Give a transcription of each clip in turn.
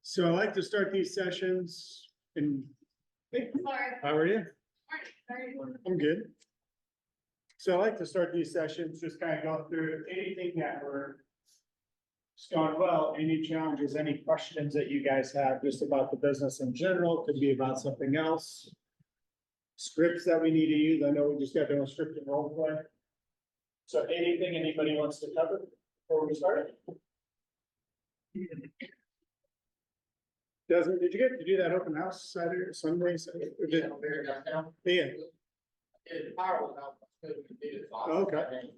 So I like to start these sessions and, hey, Sorry. how are you? Sorry. I'm good. So I like to start these sessions, just kind of go through anything that it's gone well, any challenges, any questions that you guys have just about the business in general, could be about something else. Scripts that we need to use. I know we just got done script and role play. So anything anybody wants to cover before we start? Desmond, did you get to do that open house Saturday or Sunday? Or did- Yeah. Power was out. Okay.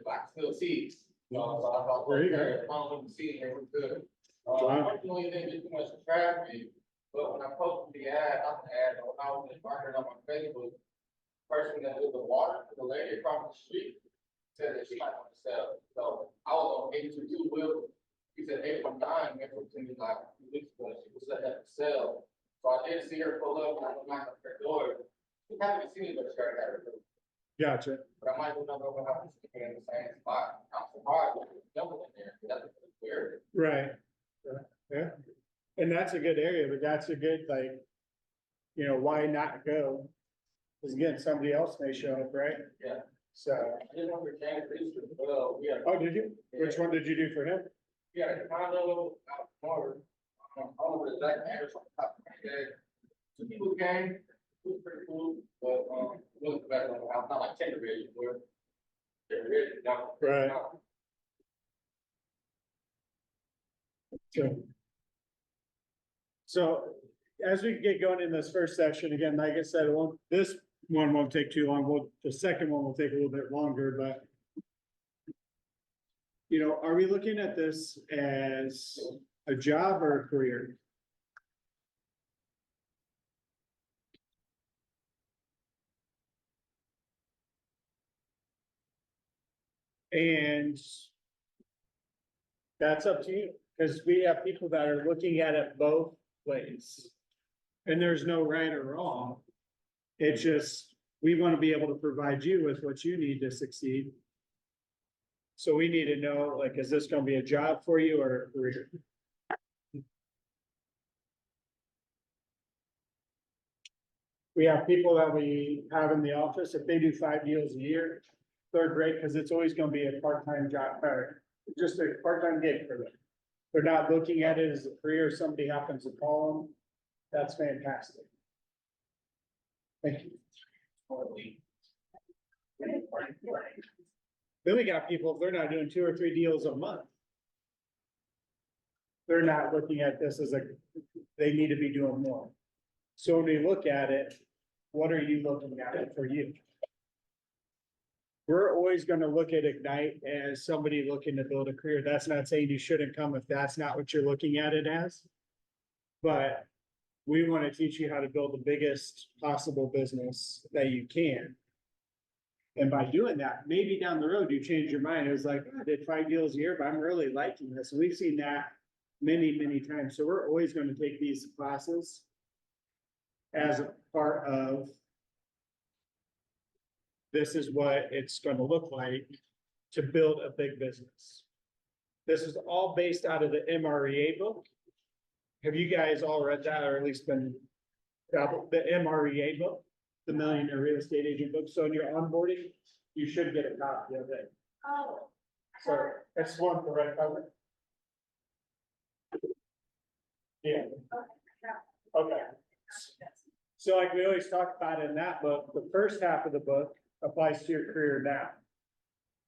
I still see. So I thought, There you go. okay, following the scene, it was good. Wow. Unfortunately, they didn't do too much traffic, but when I posted the ad, not the ad, when I was marketing on my Facebook, person that did the water, the lady across the street, said that she might want to sell. So I was on 822 Will. He said 819, went to me like 2 weeks ago, she was set up to sell. So I did see her pull up, and I knocked on her door. She haven't seen me, but she already had her door. Gotcha. But I might go down over how she's in the same spot. I'm surprised with the jungle in there. That's weird. Right. Yeah. And that's a good area, but that's a good, like, why not go? Because again, somebody else may show up, right? Yeah. So, I didn't understand this as well. We had, oh, did you? Which one did you do for him? we had a condo out north. All over the exact address on top of my head. 2 people came. It was pretty cool, but, it wasn't the best on the house, not like tender vision, where they're really down. Right. So as we get going in this first section, again, like I said, this one won't take too long. The second one will take a little bit longer, but are we looking at this as a job or a career? And that's up to you, because we have people that are looking at it both ways. And there's no right or wrong. It's just, we want to be able to provide you with what you need to succeed. So we need to know, like, is this going to be a job for you or a career? We have people that we have in the office, if they do 5 deals a year, they're great, because it's always going to be a part-time job, or just a part-time gig for them. They're not looking at it as a career, somebody happens to call them, that's fantastic. Thank you. Then we got people, if they're not doing 2 or 3 deals a month, they're not looking at this as they need to be doing more. So when we look at it, what are you looking at it for you? We're always gonna look at Ignite as somebody looking to build a career. That's not saying you shouldn't come if that's not what you're looking at it as. But we want to teach you how to build the biggest possible business that you can. And by doing that, maybe down the road, you change your mind. It was like, I did 5 deals a year, but I'm really liking this. And we've seen that many, many times. So we're always going to take these classes as a part of this is what it's going to look like to build a big business. This is all based out of the MREA book. Have you guys all read that, or at least been the MREA book, the Millionaire Real Estate Agent book? So in your onboarding, you should get a copy of it. Oh. So it's one for right cover. Yeah. Okay. So like we always talk about in that book, the first half of the book applies to your career now.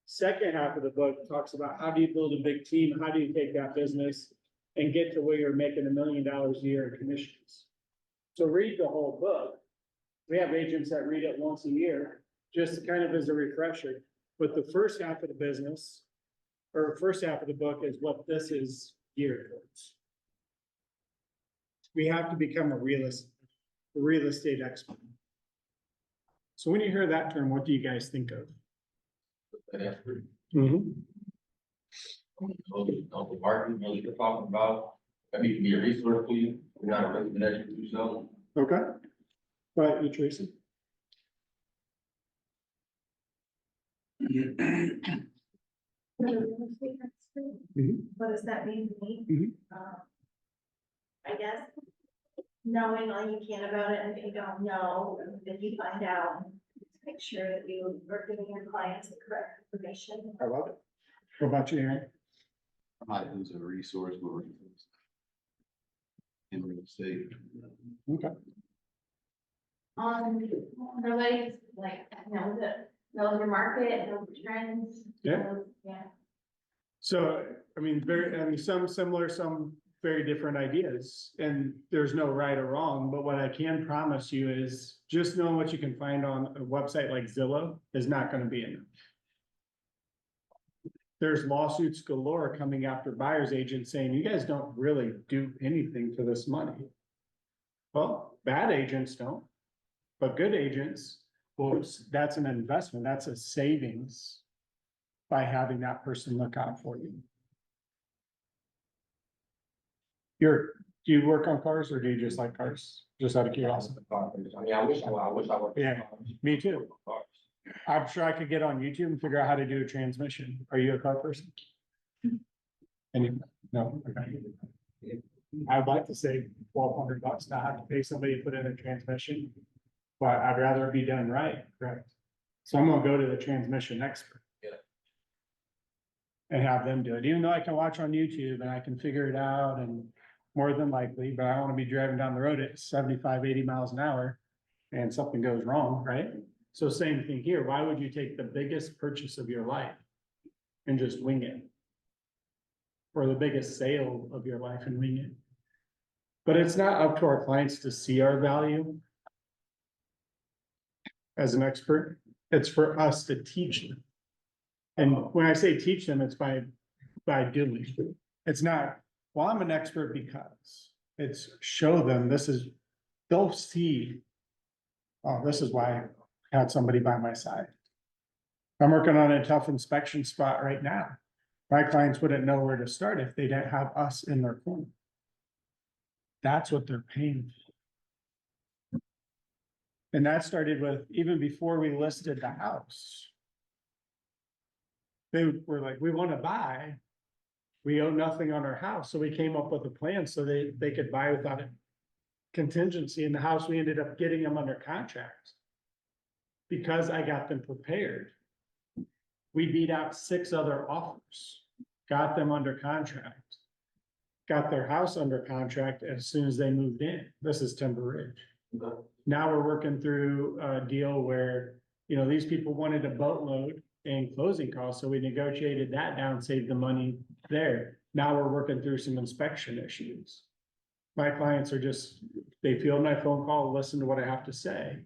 Second half of the book talks about how do you build a big team? How do you take that business and get to where you're making $1 million a year in commissions? So read the whole book. We have agents that read it once a year, just kind of as a refresher. But the first half of the business, or first half of the book, is what this is geared towards. We have to become a real estate expert. So when you hear that term, what do you guys think of? Mm-hmm. The marketing, you're talking about, that need to be a resource for you. You're not a recommendation to yourself. Okay. Right, you, Tracy? What does that mean to me? Mhm. Um, I guess. Knowing all you can about it, and if you don't know, if you find out, make sure that you are giving your clients the correct information. I love it. What about you, Aaron? I might use a resource for in real estate. Okay. Really, like, know your market, know the trends. Yeah. Yeah. So, I mean, some similar, some very different ideas, and there's no right or wrong, but what I can promise you is just knowing what you can find on a website like Zillow is not gonna be enough. There's lawsuits galore coming after buyer's agents saying, you guys don't really do anything for this money. Well, bad agents don't, but good agents, well, that's an investment, that's a savings by having that person look out for you. Do you work on cars or do you just like cars? Just out of curiosity. I mean, I wish I worked. Yeah, me too. I'm sure I could get on YouTube and figure out how to do a transmission. Are you a car person? Any, no, okay. I'd like to save $1,200 not have to pay somebody to put in a transmission. But I'd rather it be done right, correct? So I'm gonna go to the transmission expert. Yeah. And have them do it, even though I can watch on YouTube and I can figure it out and more than likely, but I wanna be driving down the road at 75, 80 miles an hour. And something goes wrong, right? So same thing here, why would you take the biggest purchase of your life and just wing it? Or the biggest sale of your life and wing it? But it's not up to our clients to see our value as an expert, it's for us to teach them. And when I say teach them, it's by doing. It's not, well, I'm an expert because, it's show them they'll see. Oh, this is why I had somebody by my side. I'm working on a tough inspection spot right now. My clients wouldn't know where to start if they didn't have us in their corner. That's what they're paying for. And that started with, even before we listed the house. They were like, we want to buy. We owe nothing on our house, so we came up with a plan so they could buy without a contingency in the house. We ended up getting them under contract. Because I got them prepared. We beat out 6 other offers, got them under contract. Got their house under contract as soon as they moved in. This is Timber Ridge. Okay. Now we're working through a deal where, these people wanted a boatload and closing costs, so we negotiated that down, saved the money there. Now we're working through some inspection issues. My clients are they field my phone call, listen to what I have to say,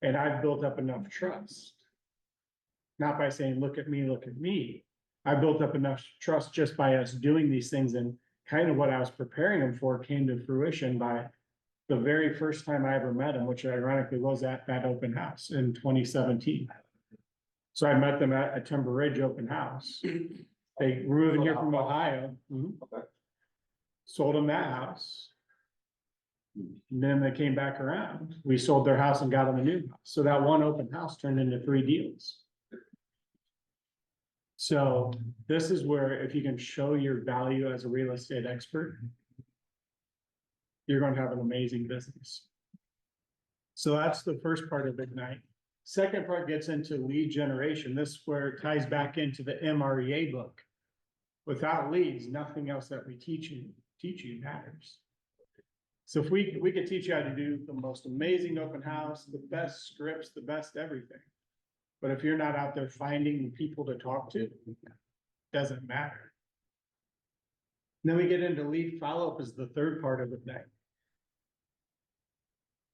and I've built up enough trust. Not by saying, look at me, look at me. I built up enough trust just by us doing these things, and kind of what I was preparing them for came to fruition by the very first time I ever met him, which ironically was at that open house in 2017. So I met them at a Timber Ridge open house. They were moving here from Ohio. Okay. Sold them that house. And then they came back around. We sold their house and got them a new house. So that one open house turned into 3 deals. So this is where, if you can show your value as a real estate expert, you're going to have an amazing business. So that's the first part of Ignite. Second part gets into lead generation. This is where it ties back into the MREA book. Without leads, nothing else that we teach you matters. So if we could teach you how to do the most amazing open house, the best scripts, the best everything. But if you're not out there finding people to talk to, it doesn't matter. And then we get into lead follow-up is the third part of Ignite.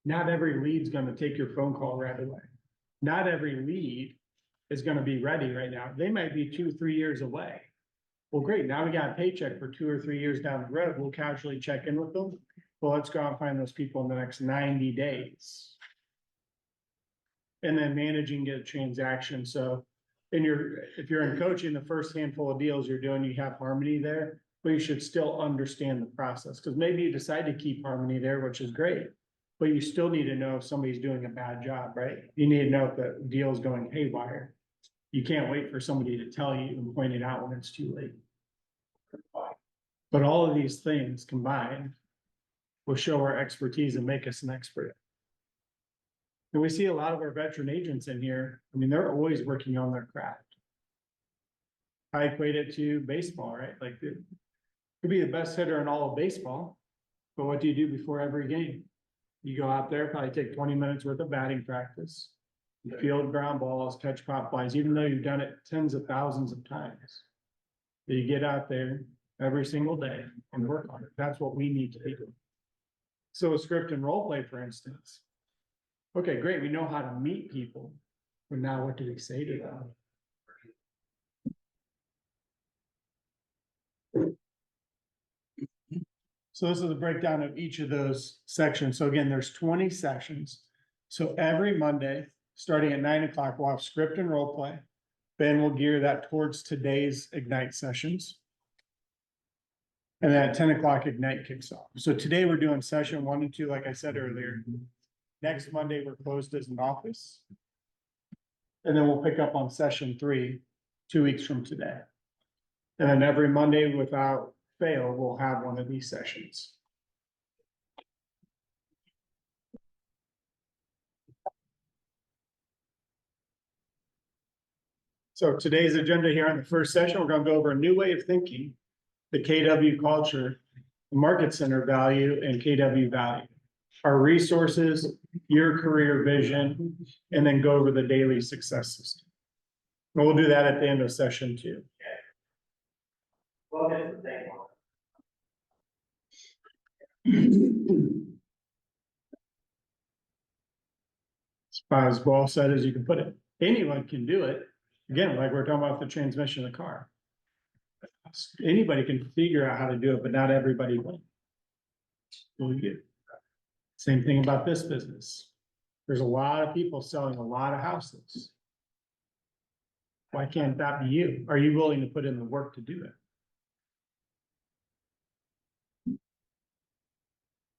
Not every lead's gonna take your phone call right away. Not every lead is gonna be ready right now. They might be 2-3 years away. Well, great, now we got a paycheck for 2 or 3 years down the road. We'll casually check in with them. Well, let's go out and find those people in the next 90 days. And then managing a transaction. So if you're in coaching, the first handful of deals you're doing, you have harmony there, but you should still understand the process. Because maybe you decide to keep harmony there, which is great. But you still need to know if somebody's doing a bad job, right? You need to know if the deal is going haywire. You can't wait for somebody to tell you and point it out when it's too late. But all of these things combined will show our expertise and make us an expert. And we see a lot of our veteran agents in here. I mean, they're always working on their craft. I equate it to baseball, right? Like, it could be the best hitter in all of baseball, but what do you do before every game? You go out there, probably take 20 minutes worth of batting practice. You field ground balls, catch pop flies, even though you've done it tens of thousands of times. You get out there every single day and work on it. That's what we need to be doing. So a script and role play, for instance. Okay, great. We know how to meet people, but now what do we say to them? So this is a breakdown of each of those sections. So again, there's 20 sessions. So every Monday, starting at 9 o'clock, we'll have script and role play. Ben will gear that towards today's Ignite sessions. And then at 10 o'clock, Ignite kicks off. So today we're doing session 1 and 2, like I said earlier. Next Monday, we're closed as an office. And then we'll pick up on session 3, 2 weeks from today. And then every Monday without fail, we'll have one of these sessions. So today's agenda here on the first session, we're going to go over a new way of thinking, the KW culture, the market center value, and KW value, our resources, your career vision, and then go over the daily success system. And we'll do that at the end of session 2. As Ball said, as you can put it, anyone can do it. Again, like we're talking about the transmission of the car. Anybody can figure out how to do it, but not everybody will. Will you? Same thing about this business. There's a lot of people selling a lot of houses. Why can't that be you? Are you willing to put in the work to do it?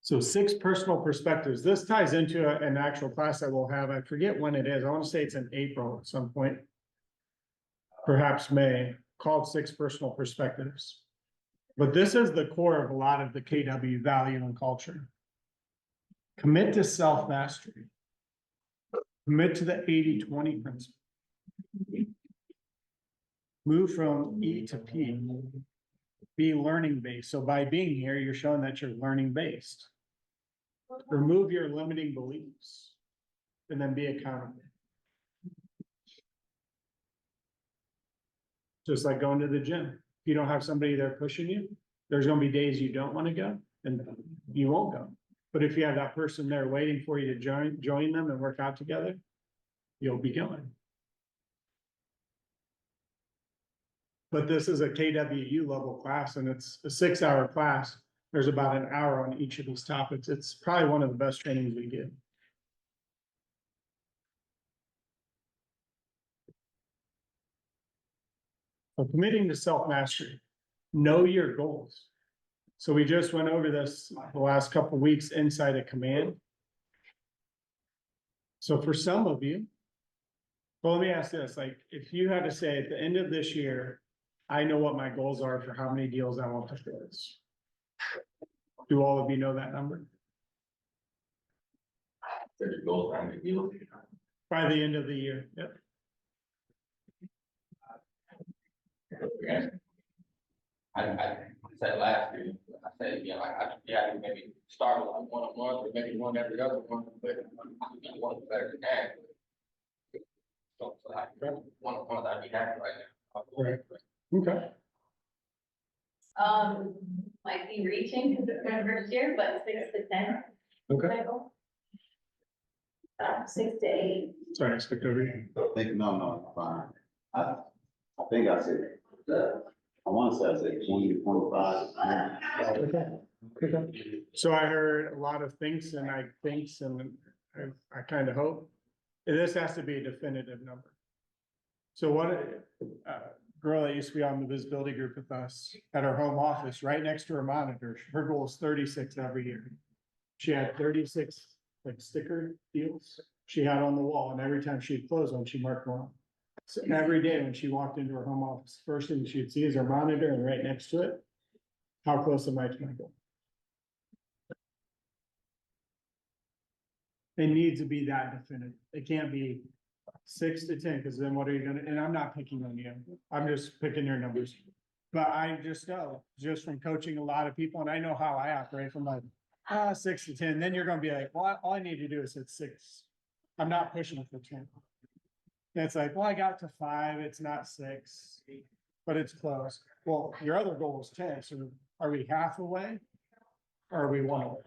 So 6 personal perspectives. This ties into an actual class that we'll have. I forget when it is. I want to say it's in April at some point. Perhaps May, called 6 personal perspectives. But this is the core of a lot of the KW value and culture. Commit to self-mastery. Commit to the 80-20 principle. Move from E to P. Be learning based. So by being here, you're showing that you're learning based. Remove your limiting beliefs and then be accountable. Just like going to the gym. If you don't have somebody there pushing you, there's going to be days you don't want to go and you won't go. But if you have that person there waiting for you to join them and work out together, you'll be going. But this is a KWU level class and it's a 6-hour class. There's about an hour on each of these topics. It's probably one of the best trainings we give. So committing to self-mastery, know your goals. So we just went over this the last couple of weeks inside a command. So for some of you, well, let me ask this, like if you had to say at the end of this year, I know what my goals are for how many deals I want to close. Do all of you know that number? By the end of the year, yep. I said last year, I said, yeah, maybe start with like 1 a month or maybe 1 every other month, but I want better than that. So like 1 a month, I'd be happy right now. Right. Okay. Might be reaching because it's my first year, but 6 to 10. Okay. 6 to 8. Sorry, I skipped over you. No, fine. I think I said, I want to say I said 20 to 25. Okay. So I heard a lot of thinks and I thinks and I kind of hope. And this has to be a definitive number. So what, girl that used to be on the visibility group with us at our home office, right next to her monitor, her goal is 36 every year. She had 36 like sticker deals she had on the wall, and every time she'd close one, she marked one. So every day when she walked into her home office, first thing she'd see is her monitor, and right next to it, how close am I to my goal? It needs to be that definitive. It can't be 6 to 10, because then what are you gonna, and I'm not picking on you, I'm just picking your numbers. But I just know, just from coaching a lot of people, and I know how I operate from like, 6 to 10, then you're gonna be like, well, all I need to do is hit 6. I'm not pushing it for 10. And it's like, well, I got to 5, it's not 6, but it's close. Well, your other goal is 10, so are we half away? Or are we 1 away?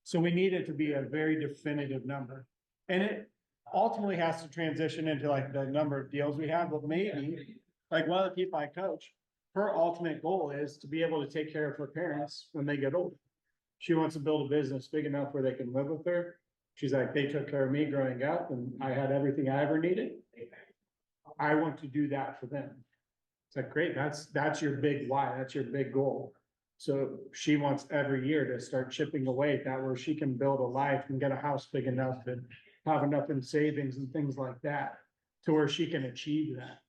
So we need it to be a very definitive number. And it ultimately has to transition into like the number of deals we have, but maybe, like one of the people I coach, her ultimate goal is to be able to take care of her parents when they get older. She wants to build a business big enough where they can live with her. She's like, they took care of me growing up and I had everything I ever needed. I want to do that for them. It's like, great, that's your big why, that's your big goal. So she wants every year to start chipping away at that, where she can build a life and get a house big enough and have enough in savings and things like that, to where she can achieve that.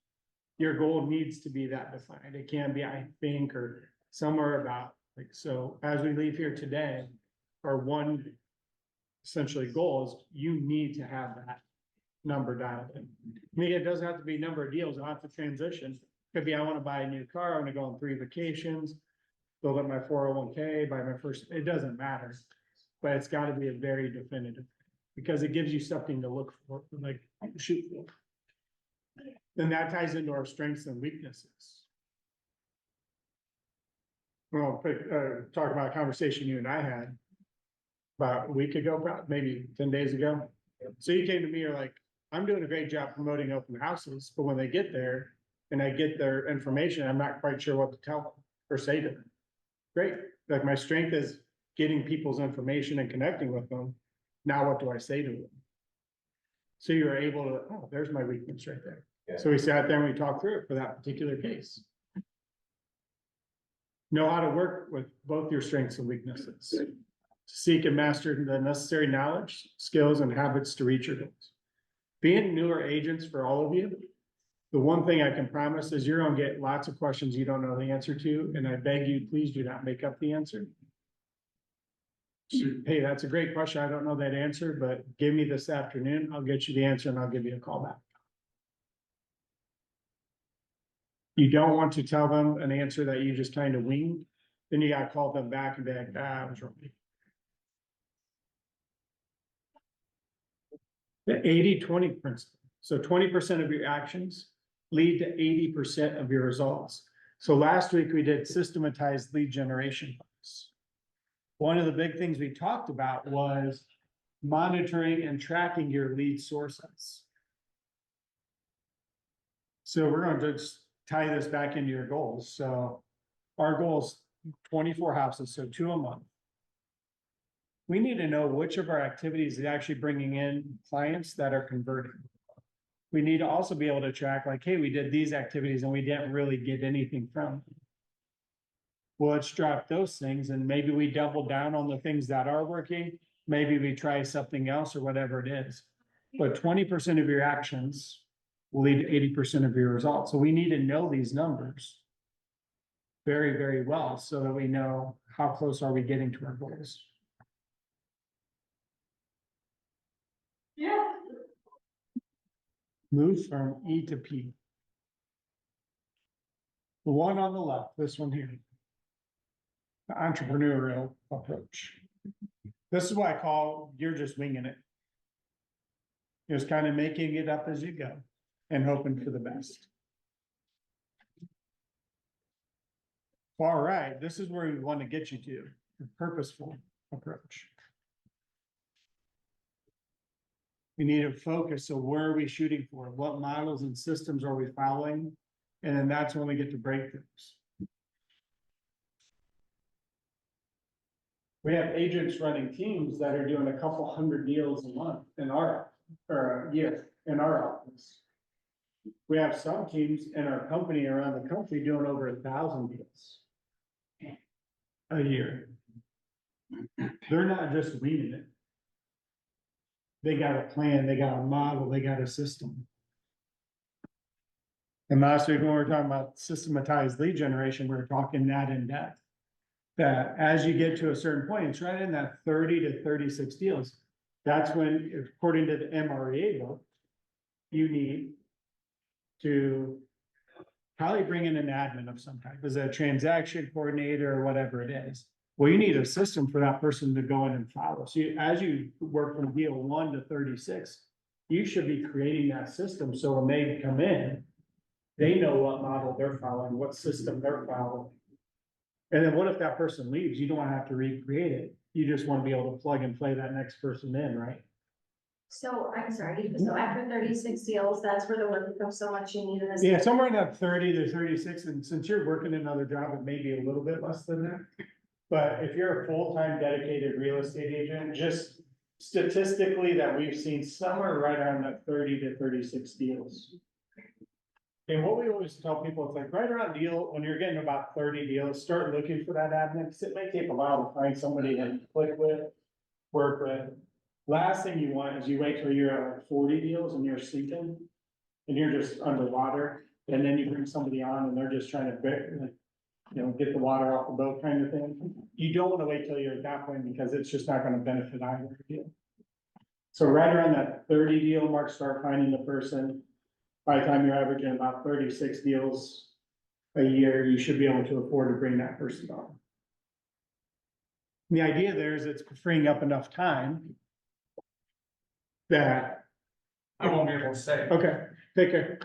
Your goal needs to be that defined. It can't be, I think, or somewhere about, like, so as we leave here today, our one essentially goal is you need to have that number dialed in. I mean, it doesn't have to be number of deals, I'll have to transition. Could be, I want to buy a new car, I want to go on 3 vacations, build up my 401k, buy my first, it doesn't matter. But it's got to be a very definitive, because it gives you something to look for, like shoot for. Then that ties into our strengths and weaknesses. Well, talk about a conversation you and I had about a week ago, maybe 10 days ago. So you came to me, you're like, I'm doing a great job promoting open houses, but when they get there and I get their information, I'm not quite sure what to tell them or say to them. Great, like my strength is getting people's information and connecting with them. Now what do I say to them? So you're able to, oh, there's my weakness right there. Yeah. So we sat there and we talked through it for that particular case. Know how to work with both your strengths and weaknesses. Seek and master the necessary knowledge, skills, and habits to reach your goals. Being newer agents for all of you, the one thing I can promise is you're gonna get lots of questions you don't know the answer to, and I beg you, please do not make up the answer. Hey, that's a great question. I don't know that answer, but give me this afternoon. I'll get you the answer and I'll give you a call back. You don't want to tell them an answer that you just kind of winged, then you gotta call them back and be like, I was wrong. The 80-20 principle. So 20% of your actions lead to 80% of your results. So last week we did systematized lead generation. One of the big things we talked about was monitoring and tracking your lead sources. So we're going to just tie this back into your goals. So our goal is 24 houses, so 2 a month. We need to know which of our activities is actually bringing in clients that are converting. We need to also be able to track, like, hey, we did these activities and we didn't really get anything from them. Well, let's drop those things and maybe we double down on the things that are working. Maybe we try something else or whatever it is. But 20% of your actions will lead to 80% of your results. So we need to know these numbers very, very well so that we know how close are we getting to our goals. Yeah. Move from E to P. The one on the left, this one here. The entrepreneurial approach. This is what I call, you're just winging it. Just kind of making it up as you go and hoping for the best. All right, this is where we want to get you to, a purposeful approach. We need to focus. So where are we shooting for? What models and systems are we following? And then that's when we get to breakthroughs. We have agents running teams that are doing a couple hundred deals a month in our, or a year in our office. We have some teams in our company around the country doing over 1,000 deals a year. They're not just winging it. They got a plan, they got a model, they got a system. And last week when we were talking about systematized lead generation, we were talking that in depth. That as you get to a certain point, it's right in that 30 to 36 deals. That's when, according to the MREA book, you need to probably bring in an admin of some type, as a transaction coordinator or whatever it is. Well, you need a system for that person to go in and follow. So as you work from deal 1 to 36, you should be creating that system, so when they come in, they know what model they're following, what system they're following. And then what if that person leaves? You don't want to have to recreate it. You just want to be able to plug and play that next person in, right? So I'm sorry, so after 36 deals, that's where the work becomes so much you need an Yeah, assistant. somewhere in that 30 to 36, and since you're working another job, it may be a little bit less than that. But if you're a full-time dedicated real estate agent, just statistically that we've seen somewhere right around that 30 to 36 deals. And what we always tell people, it's like right around deal, when you're getting about 30 deals, start looking for that admin, because it may take a while to find somebody to click with, work with. Last thing you want is you wait till you're at like 40 deals and you're sinking, and you're just underwater, and then you bring somebody on and they're just trying to get the water off the boat kind of thing. You don't want to wait till you're at that point, because it's just not going to benefit either of you. So right around that 30 deal mark, start finding the person. By the time you're averaging about 36 deals a year, you should be able to afford to bring that person on. The idea there is it's freeing up enough time that, I won't be able to say. okay, take care.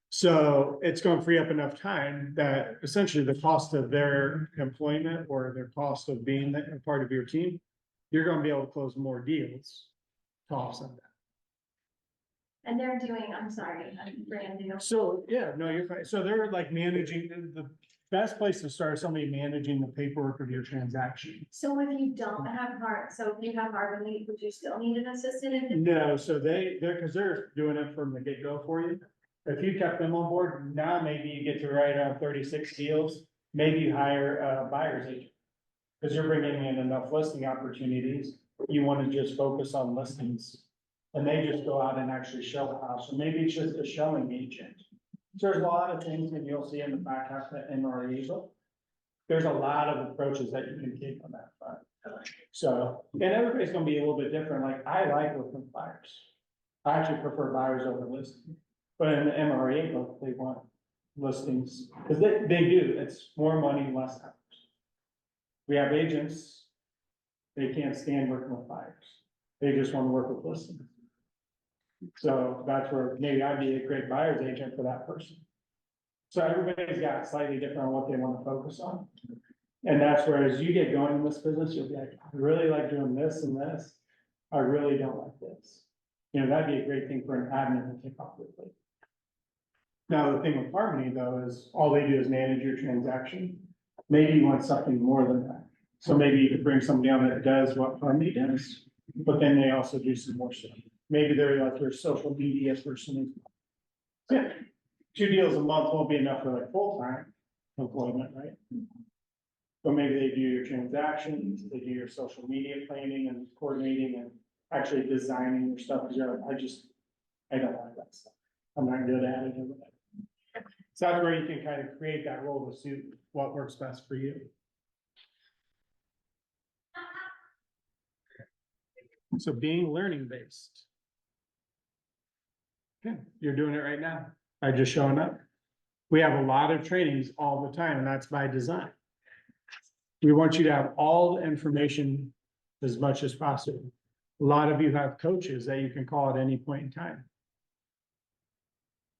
So it's going to free up enough time that essentially the cost of their employment or their cost of being a part of your team, you're going to be able to close more deals to offset that. And they're doing, I'm sorry, I'm brand new. So, yeah, no, you're fine. So they're like managing, the best place to start is somebody managing the paperwork of your transaction. So if you don't have so if you have harbor leave, would you still need an assistant? No, so because they're doing it from the get-go for you. If you kept them on board, now maybe you get to write around 36 deals, maybe you hire a buyer's agent. Because you're bringing in enough listing opportunities, you want to just focus on listings. And they just go out and actually show the house, or maybe it's just a showing agent. So there's a lot of things that you'll see in the back half of the MRE book. There's a lot of approaches that you can take on that front. So, and everybody's gonna be a little bit different, like I like working with buyers. I actually prefer buyers over listings, but in the MRE book, they want listings, because they do, it's more money, less hours. We have agents, they can't stand working with buyers, they just want to work with listings. So that's where maybe I'd be a great buyer's agent for that person. So everybody's got slightly different on what they want to focus on. And that's where as you get going in this business, you'll be like, I really like doing this and this. I really don't like this. That'd be a great thing for an admin to take off quickly. Now, the thing with Harmony though, is all they do is manage your transaction. Maybe you want something more than that. So maybe you could bring somebody on that does what Harmony does, but then they also do some more stuff. Maybe they're like your social media person. Yeah, 2 deals a month won't be enough for like full-time employment, right? But maybe they do your transactions, they do your social media planning and coordinating and actually designing your stuff. Because you're like, I don't like that stuff. I'm not good at it or whatever. So that's where you can kind of create that role to suit what works best for you. So being learning based. Okay, you're doing it right now by just showing up. We have a lot of trainings all the time, and that's by design. We want you to have all the information as much as possible. A lot of you have coaches that you can call at any point in time.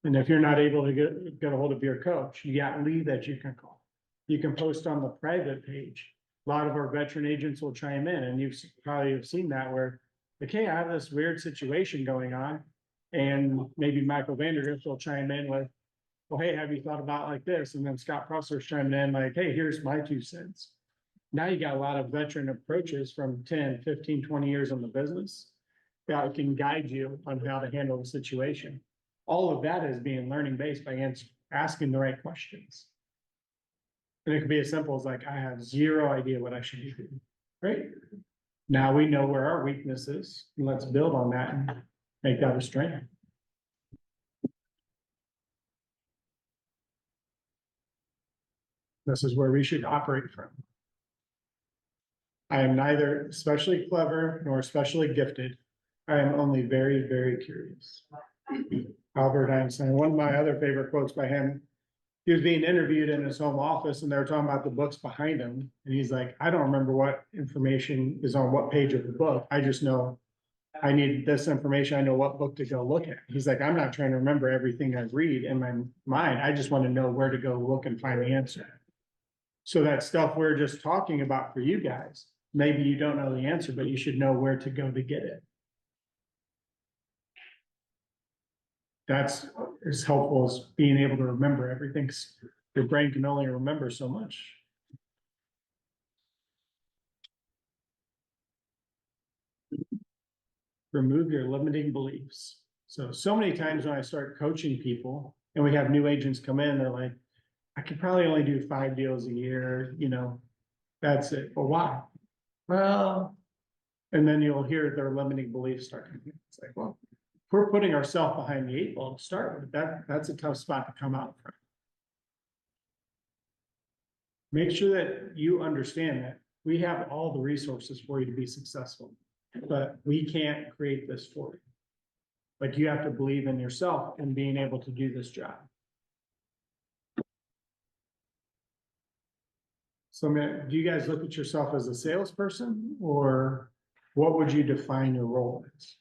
And if you're not able to get a hold of your coach, you got Lee that you can call. You can post on the private page. A lot of our veteran agents will chime in, and you've probably have seen that where, okay, I have this weird situation going on. And maybe Michael Vandergrift will chime in with, well, hey, have you thought about like this? And then Scott Pressler's chiming in like, hey, here's my 2 cents. Now you got a lot of veteran approaches from 10, 15, 20 years in the business that can guide you on how to handle the situation. All of that is being learning based by asking the right questions. And it could be as simple as like, I have 0 idea what I should do. Great. Now we know where our weakness is, and let's build on that and make that a strength. This is where we should operate from. I am neither especially clever nor especially gifted. I am only very, very curious. Albert Einstein, one of my other favorite quotes by him. He was being interviewed in his home office and they were talking about the books behind him. And he's like, I don't remember what information is on what page of the book. I just know I need this information. I know what book to go look at. He's like, I'm not trying to remember everything I read in my mind. I just want to know where to go look and find the answer. So that stuff we're just talking about for you guys, maybe you don't know the answer, but you should know where to go to get it. That's as helpful as being able to remember everything. Your brain can only remember so much. Remove your limiting beliefs. So many times when I start coaching people and we have new agents come in, they're like, I could probably only do 5 deals a year, that's it. But why? Well, and then you'll hear their limiting beliefs start. It's like, well, if we're putting ourselves behind the 8 ball to start with, that's a tough spot to come out from. Make sure that you understand that we have all the resources for you to be successful, but we can't create this for you. Like you have to believe in yourself and being able to do this job. So, man, do you guys look at yourself as a salesperson, or what would you define your role as?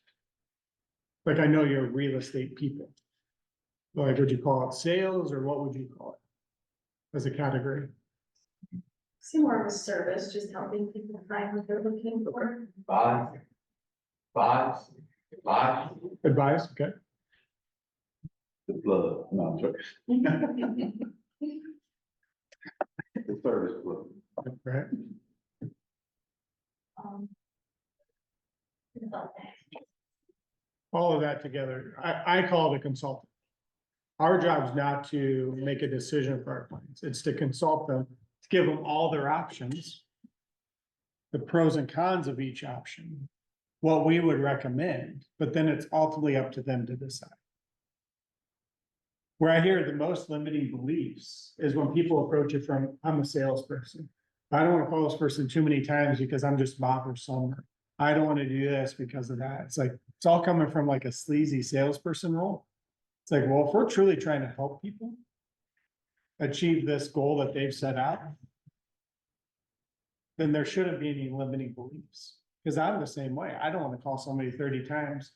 Like, I know you're real estate people. Like, would you call it sales, or what would you call it as a category? See, more of a service, just helping people find what they're looking for. Vibes. Advice, okay. The plug, no, I'm joking. The service plug. Right. All of that together, I call it a consultant. Our job is not to make a decision for our clients, it's to consult them, to give them all their options, the pros and cons of each option, what we would recommend, but then it's ultimately up to them to decide. Where I hear the most limiting beliefs is when people approach it from, I'm a salesperson. I don't want to call this person too many times because I'm just bothersome. I don't want to do this because of that. It's like, it's all coming from like a sleazy salesperson role. It's like, well, if we're truly trying to help people achieve this goal that they've set out, then there shouldn't be any limiting beliefs. Because I'm the same way. I don't want to call somebody 30 times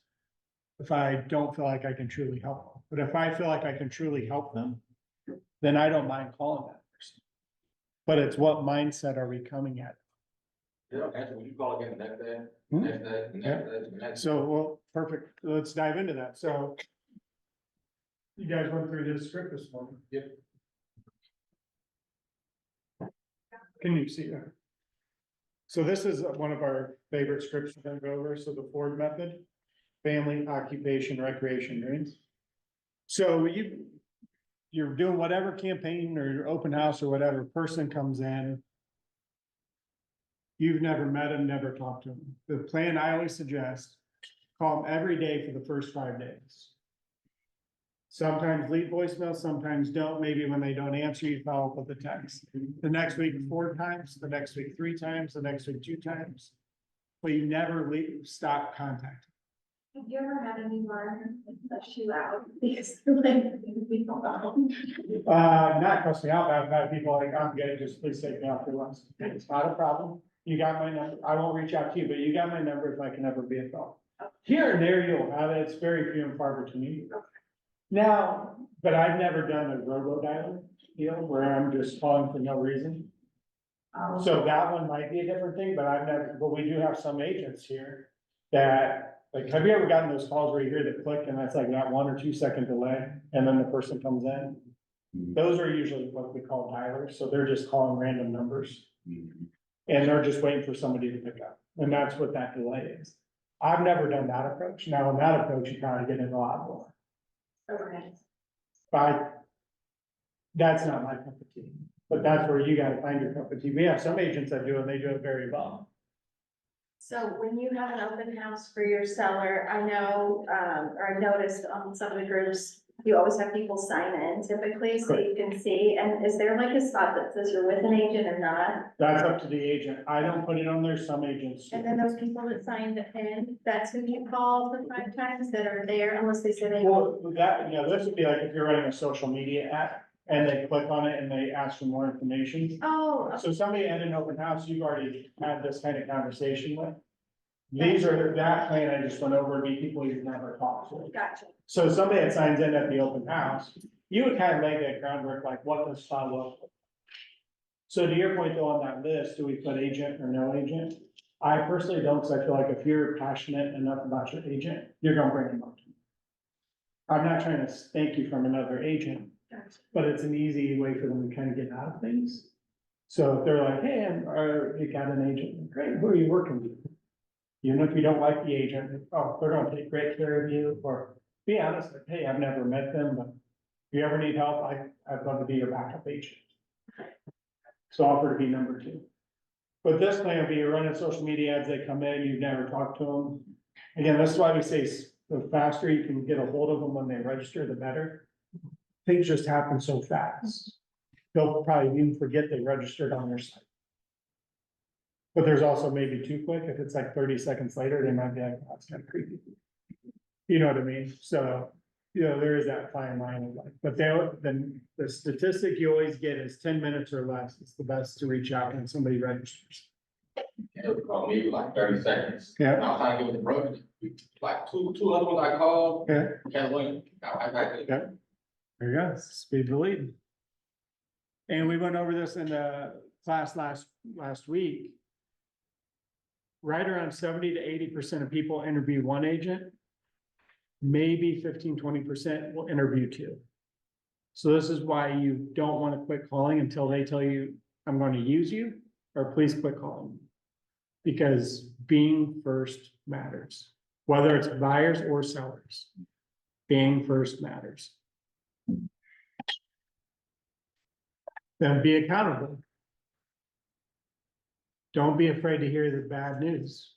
if I don't feel like I can truly help them. But if I feel like I can truly help them, then I don't mind calling that person. But it's what mindset are we coming at? Yeah, that's what you call again, next day, Hmm? next day, next day, next. So, well, perfect. Let's dive into that. So you guys went through this script this morning. Yep. Can you see that? So this is one of our favorite scripts we're gonna go over. So the Ford method, family, occupation, recreation, dreams. So you're doing whatever campaign or your open house or whatever, person comes in. You've never met him, never talked to him. The plan I always suggest, call him every day for the first 5 days. Sometimes leave voicemail, sometimes don't. Maybe when they don't answer, you follow up with a text. The next week 4 times, the next week 3 times, the next week 2 times. But you never stop contacting. Have you ever had anyone push you out because they're like, we don't know? Not cuss me out. I've had people like, I'm good, just please take me off your list. It's not a problem. You got my number. I won't reach out to you, but you got my number if I can ever be a help. Here and there you'll have it. It's very few and far between. Now, but I've never done a robo dialer deal where I'm just calling for no reason. So that one might be a different thing, but we do have some agents here that, like, have you ever gotten those calls where you hear the click and that's like that 1 or 2 second delay and then the person comes in? Those are usually what we call dialers. So they're just calling random numbers and they're just waiting for somebody to pick up. And that's what that delay is. I've never done that approach. Now, in that approach, you kind of get in a lot more. Okay. That's not my cup of tea, but that's where you gotta find your cup of tea. We have some agents that do it, and they do it very well. So when you have an open house for your seller, I know, or I noticed on some of the groups, you always have people sign in typically, so you can see, and is there like a spot that says you're with an agent or not? That's up to the agent. I don't put it on there, some agents do. And then those people that signed in, that's who you call the 5 times that are there, unless they say they. Well, that, this would be like if you're running a social media app and they click on it and they ask for more information. Oh, So somebody at an open house, you've already had this kind of conversation with. These are, that plan I just went over, would be people you've never talked to. gotcha. So somebody that signs in at the open house, you would kind of lay that groundwork, like what does follow up? So to your point though, on that list, do we put agent or no agent? I personally don't, because I feel like if you're passionate enough about your agent, you're gonna bring them up. I'm not trying to thank you from another agent, Gotcha. but it's an easy way for them to kind of get out of things. So if they're like, hey, you got an agent, great, who are you working with? Even if you don't like the agent, oh, they're gonna take great care of you, or be honest, like, hey, I've never met them, but if you ever need help, I'd love to be your backup agent. So offer to be number 2. But this plan would be you're running social media ads, they come in, you've never talked to them. Again, this is why we say the faster you can get a hold of them when they register, the better. Things just happen so fast. They'll probably even forget they registered on their site. But there's also maybe too quick. If it's like 30 seconds later, they might be like, oh, that's kind of creepy. You know what I mean? So, there is that fine line of like, but then the statistic you always get is 10 minutes or less. It's the best to reach out when somebody registers. It would call me like 30 seconds. Yeah. I was trying to give it a broken, like two other ones I called, Yeah, can't win. I yeah. There you go. Speed the lead. And we went over this in the class last week. Right around 70 to 80% of people interview one agent. Maybe 15-20% will interview 2. So this is why you don't want to quit calling until they tell you, I'm going to use you, or please quit calling. Because being first matters, whether it's buyers or sellers. Being first matters. Then be accountable. Don't be afraid to hear the bad news.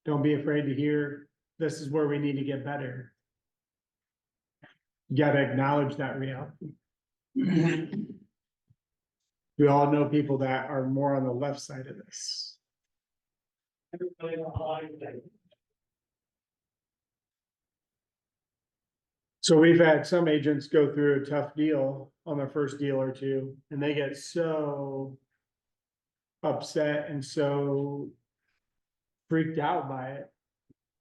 Don't be afraid to hear, this is where we need to get better. You gotta acknowledge that reality. We all know people that are more on the left side of this. So we've had some agents go through a tough deal on their first deal or two, and they get so upset and so freaked out by it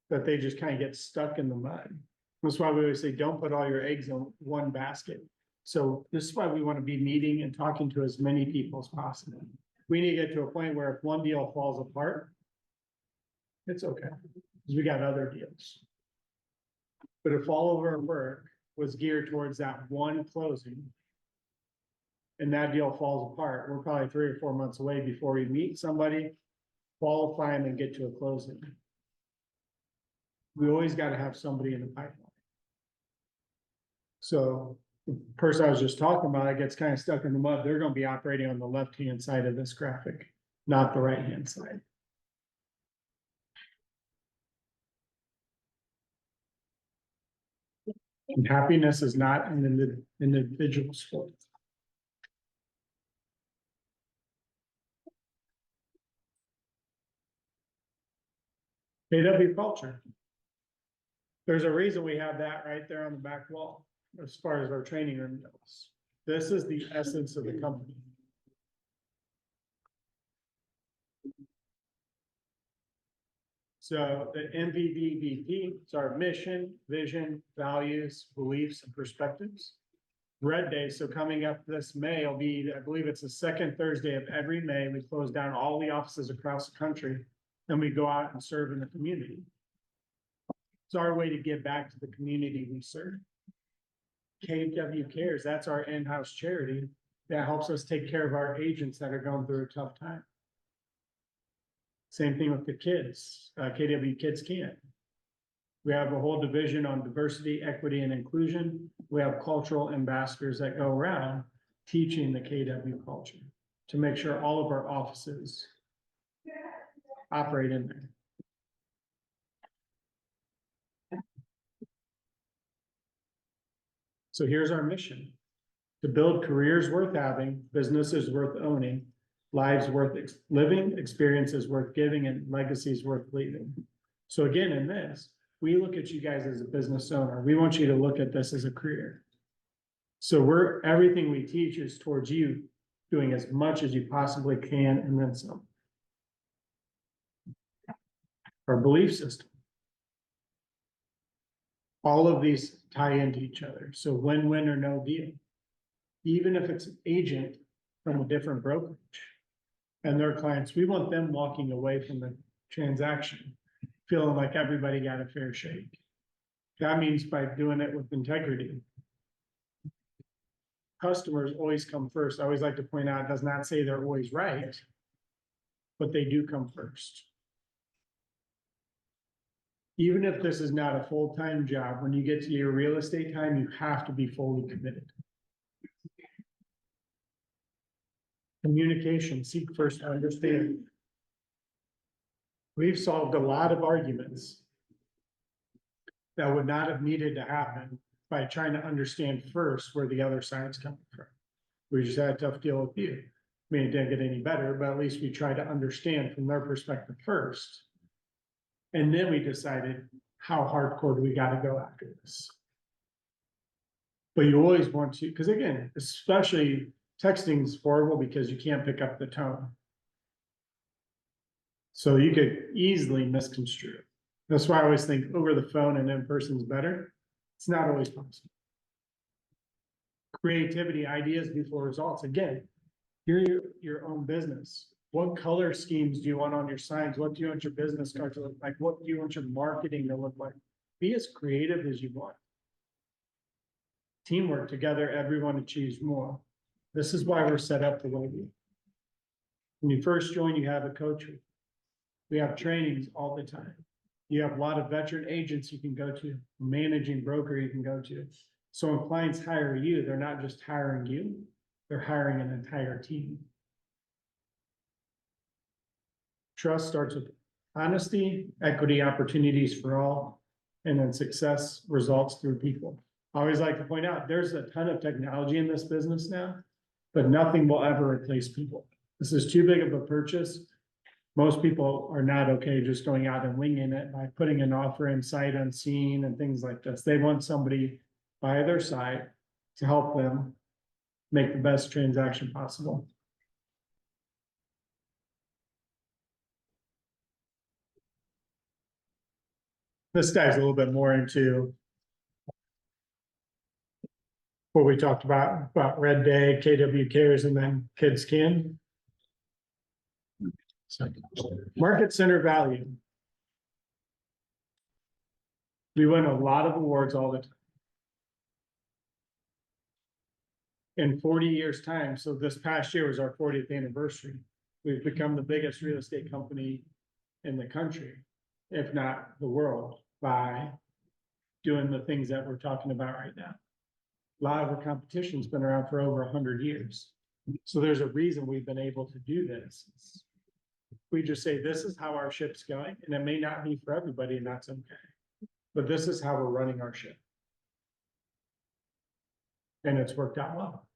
that they just kind of get stuck in the mud. That's why we always say, don't put all your eggs in one basket. So this is why we want to be meeting and talking to as many people as possible. We need to get to a point where if one deal falls apart, it's okay, because we got other deals. But if all of our work was geared towards that one closing, and that deal falls apart, we're probably 3 or 4 months away before we meet somebody, qualify them, and get to a closing. We always got to have somebody in the pipeline. So the person I was just talking about, it gets kind of stuck in the mud. They're going to be operating on the left-hand side of this graphic, not the right-hand side. And happiness is not an individual's fault. KW culture. There's a reason we have that right there on the back wall, as far as our training room goes. This is the essence of the company. So the MVVVP is our mission, vision, values, beliefs, and perspectives. Red Day, so coming up this May will be, I believe it's the second Thursday of every May. We close down all the offices across the country. Then we go out and serve in the community. It's our way to give back to the community we serve. KW Cares, that's our in-house charity that helps us take care of our agents that are going through a tough time. Same thing with the kids, KW Kids Can. We have a whole division on diversity, equity, and inclusion. We have cultural ambassadors that go around teaching the KW culture to make sure all of our offices operate in there. So here's our mission. To build careers worth having, businesses worth owning, lives worth living, experiences worth giving, and legacies worth leaving. So again, in this, we look at you guys as a business owner. We want you to look at this as a career. So everything we teach is towards you doing as much as you possibly can and then some. Our belief system. All of these tie into each other. So win-win or no deal. Even if it's an agent from a different brokerage and their clients, we want them walking away from the transaction, feeling like everybody got a fair shake. That means by doing it with integrity. Customers always come first. I always like to point out, it does not say they're always right, but they do come first. Even if this is not a full-time job, when you get to your real estate time, you have to be fully committed. Communication, seek first to understand. We've solved a lot of arguments that would not have needed to happen by trying to understand first where the other side's coming from. We just had a tough deal with you. I mean, it didn't get any better, but at least we tried to understand from their perspective first. And then we decided how hardcore do we got to go after this. But you always want to, because again, especially texting is horrible because you can't pick up the tone. So you could easily misconstrue it. That's why I always think over the phone and in person is better. It's not always possible. Creativity, ideas before results. Again, you're your own business. What color schemes do you want on your signs? What do you want your business card to look like? What do you want your marketing to look like? Be as creative as you want. Teamwork, together, everyone achieves more. This is why we're set up the way we are. When you first join, you have a coach. We have trainings all the time. You have a lot of veteran agents you can go to, managing broker you can go to. So when clients hire you, they're not just hiring you, they're hiring an entire team. Trust starts with honesty, equity, opportunities for all, and then success results through people. I always like to point out, there's a ton of technology in this business now, but nothing will ever replace people. This is too big of a purchase. Most people are not okay just going out and winging it by putting an offer in sight unseen and things like this. They want somebody by their side to help them make the best transaction possible. This dives a little bit more into what we talked about Red Day, KW Cares, and then Kids Can. So, market center value. We win a lot of awards all the time. In 40 years' time, so this past year was our 40th anniversary. We've become the biggest real estate company in the country, if not the world, by doing the things that we're talking about right now. A lot of our competition's been around for over 100 years. So there's a reason we've been able to do this. We just say, this is how our ship's going, and it may not be for everybody, and that's okay. But this is how we're running our ship. And it's worked out well.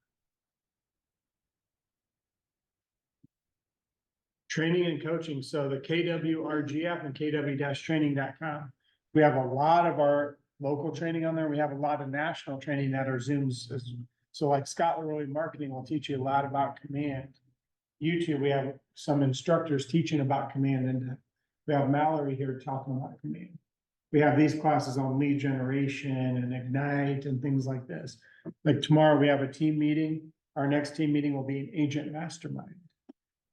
Training and coaching. So the KWRGF and KW-training.com. We have a lot of our local training on there. We have a lot of national training that are Zooms. So like Scott Leroy Marketing will teach you a lot about command. YouTube, we have some instructors teaching about command, and we have Mallory here talking about command. We have these classes on lead generation and Ignite and things like this. Like tomorrow we have a team meeting. Our next team meeting will be an agent mastermind.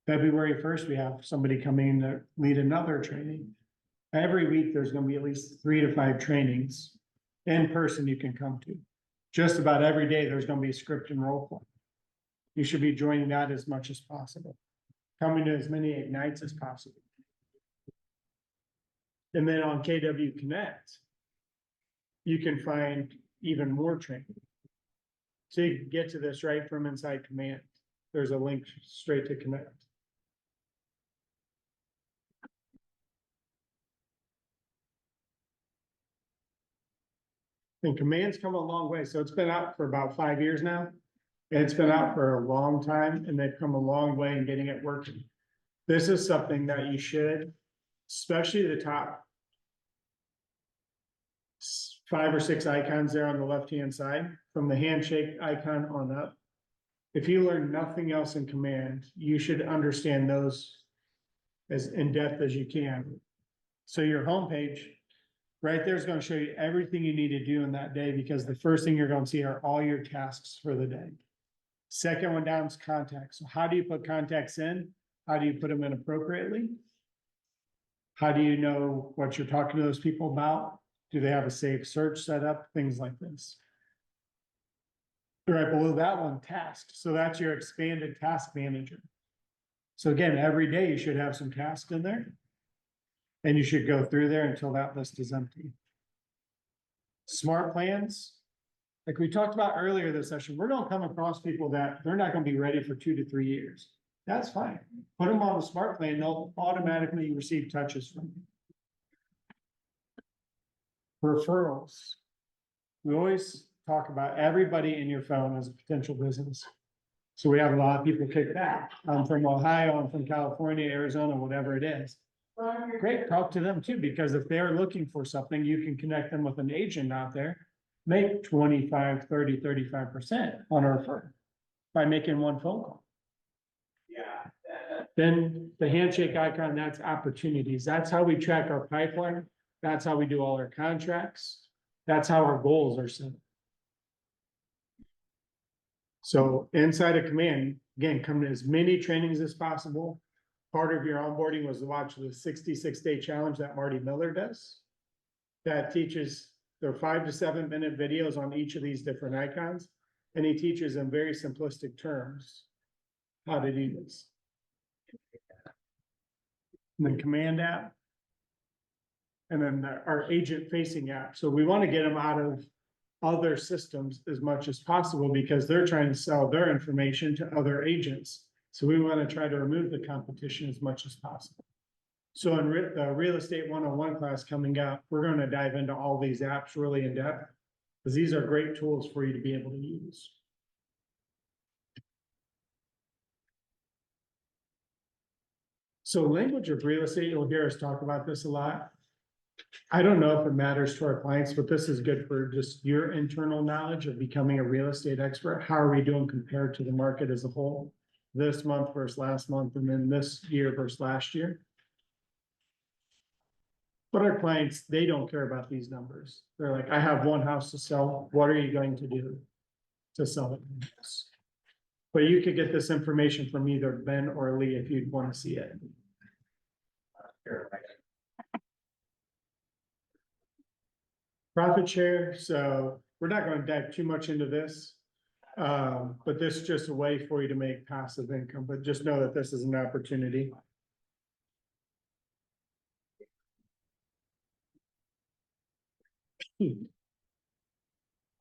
February 1st, we have somebody coming to lead another training. Every week, there's going to be at least 3 to 5 trainings in person you can come to. Just about every day, there's going to be a script and role play. You should be joining that as much as possible. Coming to as many Ignites as possible. And then on KW Connect, you can find even more training. So you can get to this right from inside Command. There's a link straight to Connect. And command's come a long way, so it's been out for about 5 years now. And it's been out for a long time, and they've come a long way in getting it working. This is something that you should, especially the top 5 or 6 icons there on the left-hand side, from the handshake icon on up. If you learn nothing else in command, you should understand those as in-depth as you can. So your homepage, right there is going to show you everything you need to do in that day, because the first thing you're going to see are all your tasks for the day. Second one down is contacts. So how do you put contacts in? How do you put them in appropriately? How do you know what you're talking to those people about? Do they have a safe search set up? Things like this. Right below that one, tasks. So that's your expanded task manager. So again, every day you should have some tasks in there. And you should go through there until that list is empty. Smart plans. Like we talked about earlier this session, we're gonna come across people that they're not gonna be ready for 2 to 3 years. That's fine. Put them on the smart plan, they'll automatically receive touches from you. Referrals. We always talk about everybody in your phone as a potential business. So we have a lot of people kick back. I'm from Ohio, I'm from California, Arizona, whatever it is. Great, talk to them too, because if they're looking for something, you can connect them with an agent out there. Make 25, 30, 35% on a referral by making one phone call. Yeah. Then the handshake icon, that's opportunities. That's how we track our pipeline. That's how we do all our contracts. That's how our goals are set. So inside of command, again, come to as many trainings as possible. Part of your onboarding was to watch the 66-day challenge that Marty Miller does. That teaches, there are 5 to 7 minute videos on each of these different icons. And he teaches in very simplistic terms how to do this. And then command app. And then our agent facing app. So we want to get them out of other systems as much as possible, because they're trying to sell their information to other agents. So we want to try to remove the competition as much as possible. So in the real estate 101 class coming up, we're going to dive into all these apps really in depth, because these are great tools for you to be able to use. So language of real estate, you'll hear us talk about this a lot. I don't know if it matters to our clients, but this is good for just your internal knowledge of becoming a real estate expert. How are we doing compared to the market as a whole? This month versus last month, and then this year versus last year. But our clients, they don't care about these numbers. They're like, I have one house to sell. What are you going to do to sell it? But you could get this information from either Ben or Lee if you'd want to see it. Profit share, so we're not going to dive too much into this. But this is just a way for you to make passive income, but just know that this is an opportunity.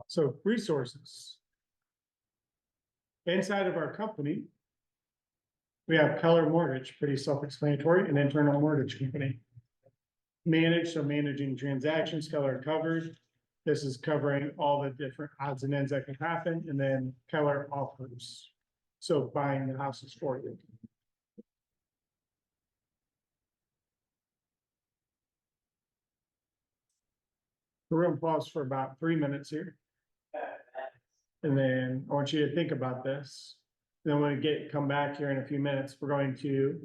So resources. Inside of our company, we have Keller Mortgage, pretty self-explanatory, an internal mortgage company. Managed, so managing transactions, Keller covered. This is covering all the different odds and ends that can happen, and then Keller offers. So buying the houses for you. We're going to pause for about 3 minutes here. And then I want you to think about this. Then when we come back here in a few minutes, we're going to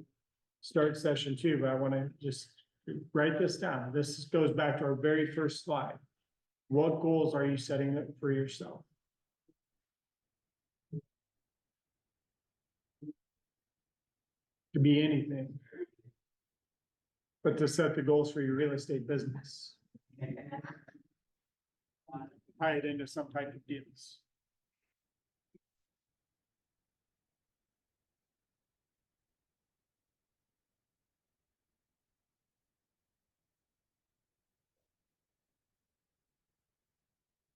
start session 2, but I want to just write this down. This goes back to our very first slide. What goals are you setting for yourself? To be anything, but to set the goals for your real estate business. Tie it into some type of deals.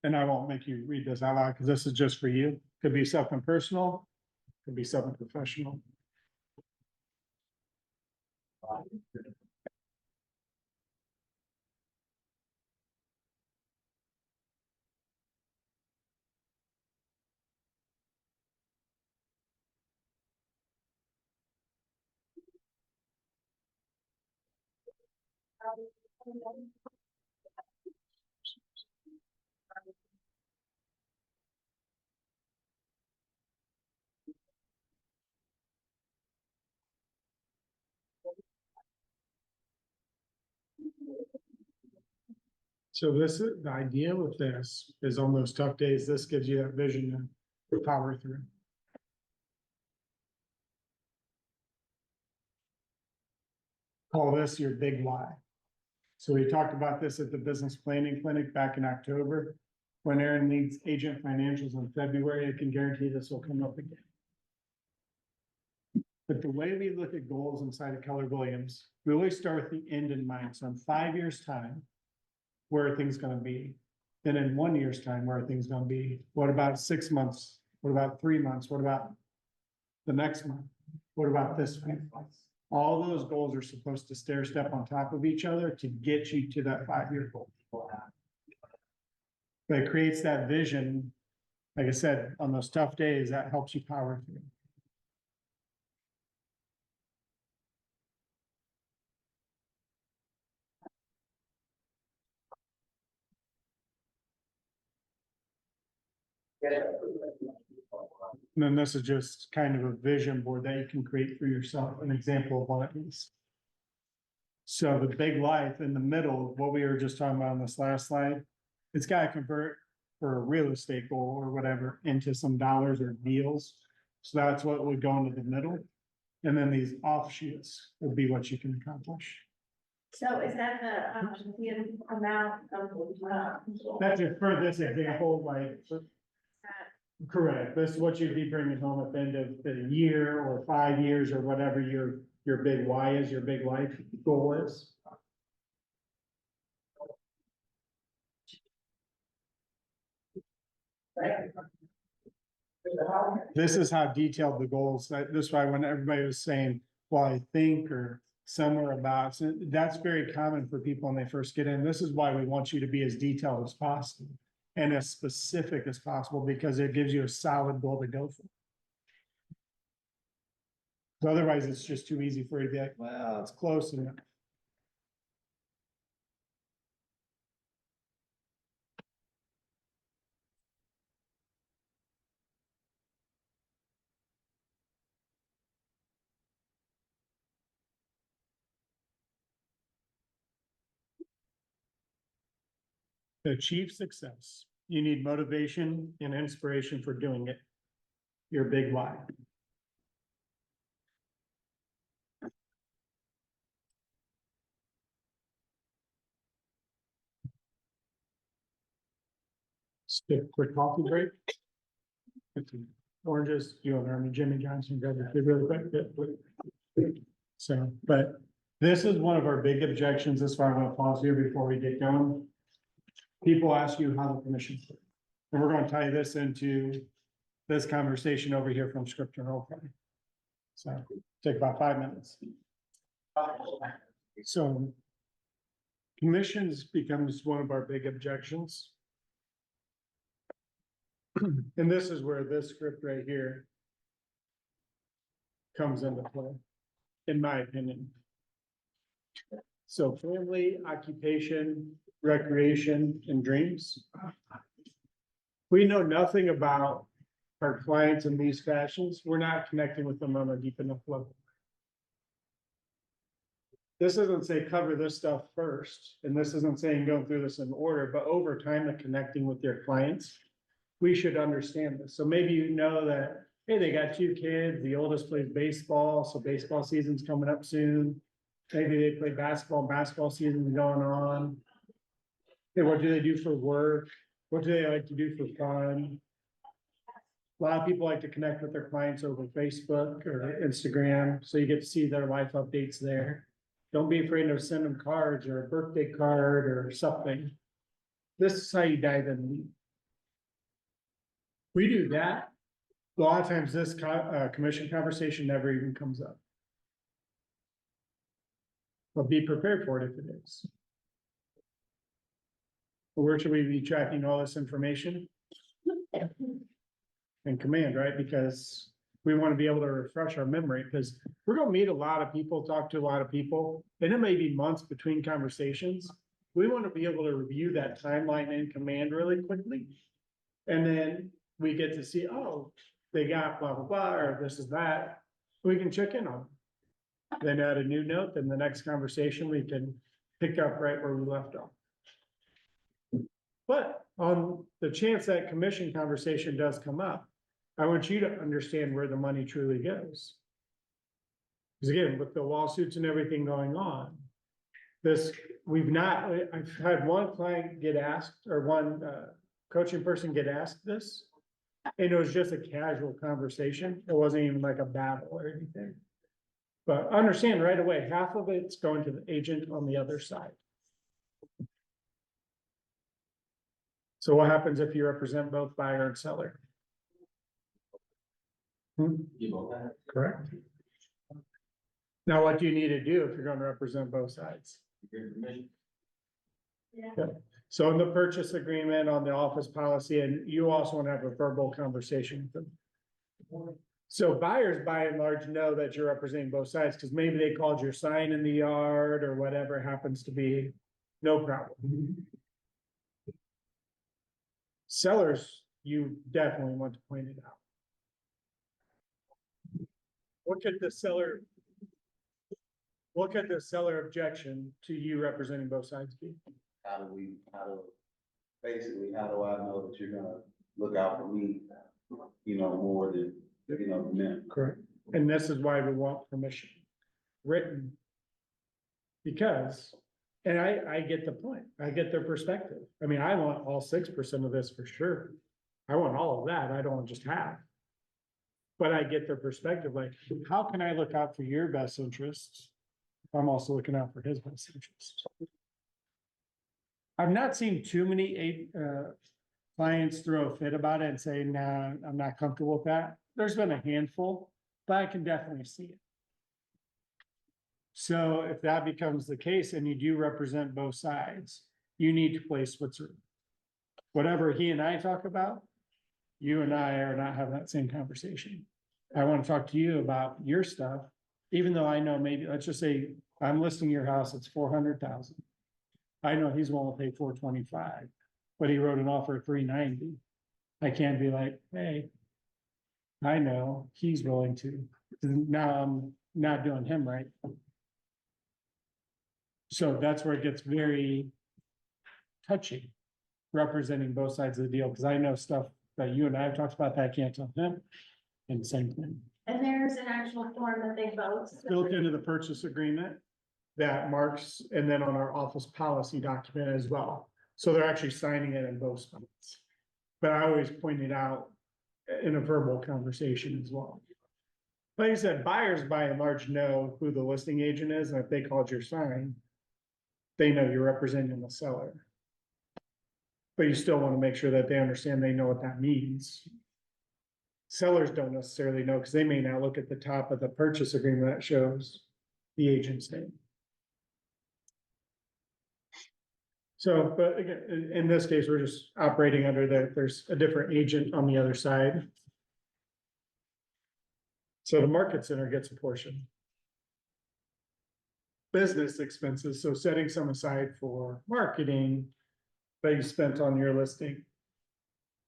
And I won't make you read this out loud because this is just for you. Could be something personal, could be something professional. So this is, the idea with this is on those tough days, this gives you that vision to power through. Call this your big why. So we talked about this at the business planning clinic back in October. When Aaron leads agent financials in February, I can guarantee this will come up again. But the way we look at goals inside of Keller Williams, we always start with the end in mind. So in 5 years' time, where are things gonna be? Then in 1 year's time, where are things gonna be? What about 6 months? What about 3 months? What about the next month? What about this week? All those goals are supposed to stair step on top of each other to get you to that 5-year goal. But it creates that vision, like I said, on those tough days, that helps you power through. And then this is just kind of a vision board that you can create for yourself, an example of what it is. So the big life in the middle, what we were just talking about on this last slide, it's got to convert for a real estate goal or whatever into some dollars or deals. So that's what would go into the middle. And then these offshoots would be what you can accomplish. So is that the amount of, That's it for this example, like, correct, this is what you'd be bringing home at the end of the year or 5 years or whatever your big why is, your big life goal is. This is how detailed the goals, this is why when everybody was saying, well, I think, or somewhere about, so that's very common for people when they first get in. This is why we want you to be as detailed as possible and as specific as possible, because it gives you a solid goal to go for. So otherwise, it's just too easy for you to be like, well, it's close enough. To achieve success, you need motivation and inspiration for doing it. Your big why. Stick quick coffee break. Get some oranges, you and Army Jimmy Johnson, grab it really quick. So, but this is one of our big objections. This is why I'm gonna pause here before we get going. People ask you how the commission. And we're gonna tie this into this conversation over here from script and role play. So take about 5 minutes. So commissions becomes one of our big objections. And this is where this script right here comes into play, in my opinion. So family, occupation, recreation, and dreams. We know nothing about our clients in these fashions. We're not connecting with them on a deep enough level. This doesn't say cover this stuff first, and this isn't saying go through this in order, but over time of connecting with your clients, we should understand this. So maybe you know that, hey, they got 2 kids, the oldest plays baseball, so baseball season's coming up soon. Maybe they play basketball season's going on. Hey, what do they do for work? What do they like to do for fun? A lot of people like to connect with their clients over Facebook or Instagram, so you get to see their life updates there. Don't be afraid to send them cards or a birthday card or something. This is how you dive in. We do that. A lot of times this commission conversation never even comes up. But be prepared for it if it is. Where should we be tracking all this information? And command, right? Because We want to be able to refresh our memory, because we're gonna meet a lot of people, talk to a lot of people, and it may be months between conversations. We want to be able to review that timeline in command really quickly. And then we get to see, oh, they got blah, blah, blah, or this is that, we can check in on. Then add a new note, then the next conversation, we can pick up right where we left off. But on the chance that commission conversation does come up, I want you to understand where the money truly goes. Because again, with the lawsuits and everything going on, I've had one client get asked, or one coaching person get asked this. And it was just a casual conversation. It wasn't even like a battle or anything. But understand right away, half of it's going to the agent on the other side. So what happens if you represent both buyer and seller? Correct. Now, what do you need to do if you're going to represent both sides? Yeah. So in the purchase agreement, on the office policy, and you also want to have a verbal conversation with them. So buyers by and large know that you're representing both sides, because maybe they called your sign in the yard or whatever it happens to be, no problem. Sellers, you definitely want to point it out. What could the seller objection to you representing both sides be? Basically, how do I know that you're gonna look out for me, more than, them? Correct. And this is why we want permission written. Because, and I get the point, I get their perspective. I mean, I want all 6% of this for sure. I want all of that. I don't want just half. But I get their perspective, like, how can I look out for your best interests? If I'm also looking out for his best interests. I've not seen too many clients throw a fit about it and say, nah, I'm not comfortable with that. There's been a handful, but I can definitely see it. So if that becomes the case and you do represent both sides, you need to play Switzerland. Whatever he and I talk about, you and I are not having that same conversation. I want to talk to you about your stuff, even though I know maybe, let's just say I'm listing your house, it's 400,000. I know he's willing to pay 425, but he wrote an offer at 390. I can't be like, hey, I know he's willing to. Now I'm not doing him right. So that's where it gets very touchy, representing both sides of the deal, because I know stuff that you and I have talked about that I can't tell him. And the same thing. And there's an actual form that they vote. Built into the purchase agreement that marks, and then on our office policy document as well. So they're actually signing it in both spots. But I always point it out in a verbal conversation as well. Like I said, buyers by and large know who the listing agent is, and if they called your sign, they know you're representing the seller. But you still want to make sure that they understand they know what that means. Sellers don't necessarily know, because they may not look at the top of the purchase agreement that shows the agent's name. So, but again, in this case, we're just operating under there's a different agent on the other side. So the market center gets a portion. Business expenses, so setting some aside for marketing that you spent on your listing.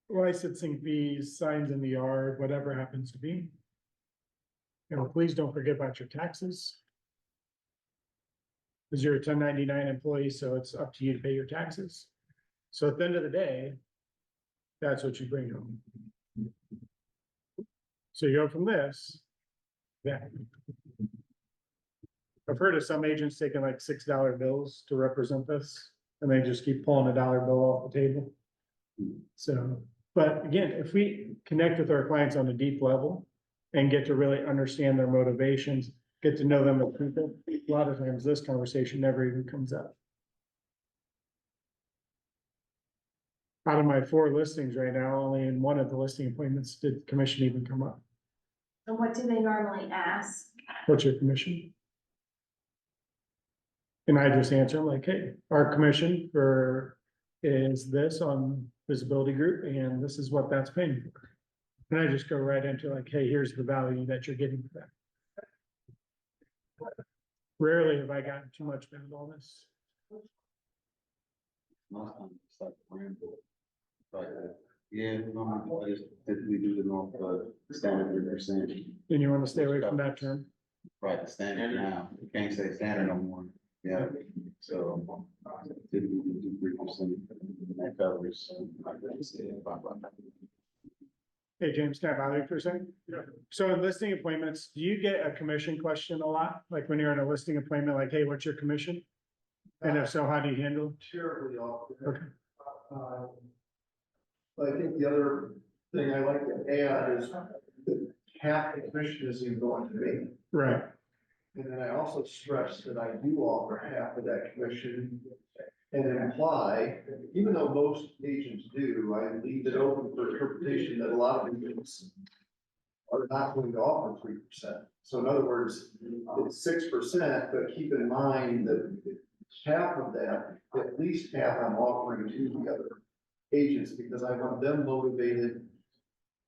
Licensing fees, signs in the yard, whatever happens to be. Please don't forget about your taxes. Because you're a 1099 employee, so it's up to you to pay your taxes. So at the end of the day, that's what you bring home. So you go from this, that. I've heard of some agents taking like $6 bills to represent this, and they just keep pulling a dollar bill off the table. So, but again, if we connect with our clients on a deep level and get to really understand their motivations, get to know them as people, a lot of times this conversation never even comes up. Out of my 4 listings right now, only in one of the listing appointments did commission even come up. And what do they normally ask? What's your commission? And I just answer them like, hey, our commission is this on visibility group, and this is what that's paying for. And I just go right into like, hey, here's the value that you're getting for that. Rarely have I gotten too much out of all this. Most times it's like ramble. But, yeah, I just typically do the north, standard 3%. And you want to stay away from that term? Right, the standard now, you can't say standard no more, yeah, so. Typically we do 3%, that covers. Hey, James, can I bother you for a second? So in listing appointments, do you get a commission question a lot? Like when you're in a listing appointment, like, hey, what's your commission? And if so, how do you handle it? Terribly often. Okay. But I think the other thing I like to add is that half the commission isn't going to me. Right, And then I also stress that I do offer half of that commission and imply, even though most agents do, I leave it open for interpretation that a lot of agents are not going to offer 3%. So in other words, it's 6%, but keep in mind that half of that, at least half I'm offering to the other agents because I want them motivated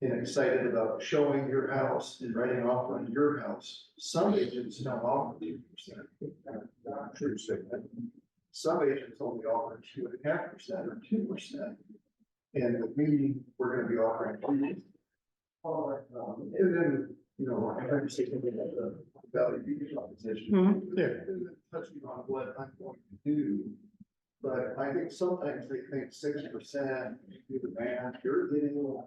and excited about showing your house and writing off on your house. Some agents don't offer 2%. True statement. Some agents only offer 2.5% or 2%. And with me, we're gonna be offering 3%. And then, you know, I have to say something about the value proposition. Yeah. Touching on what I'm going to do. But I think sometimes they think 6%, do the math, you're getting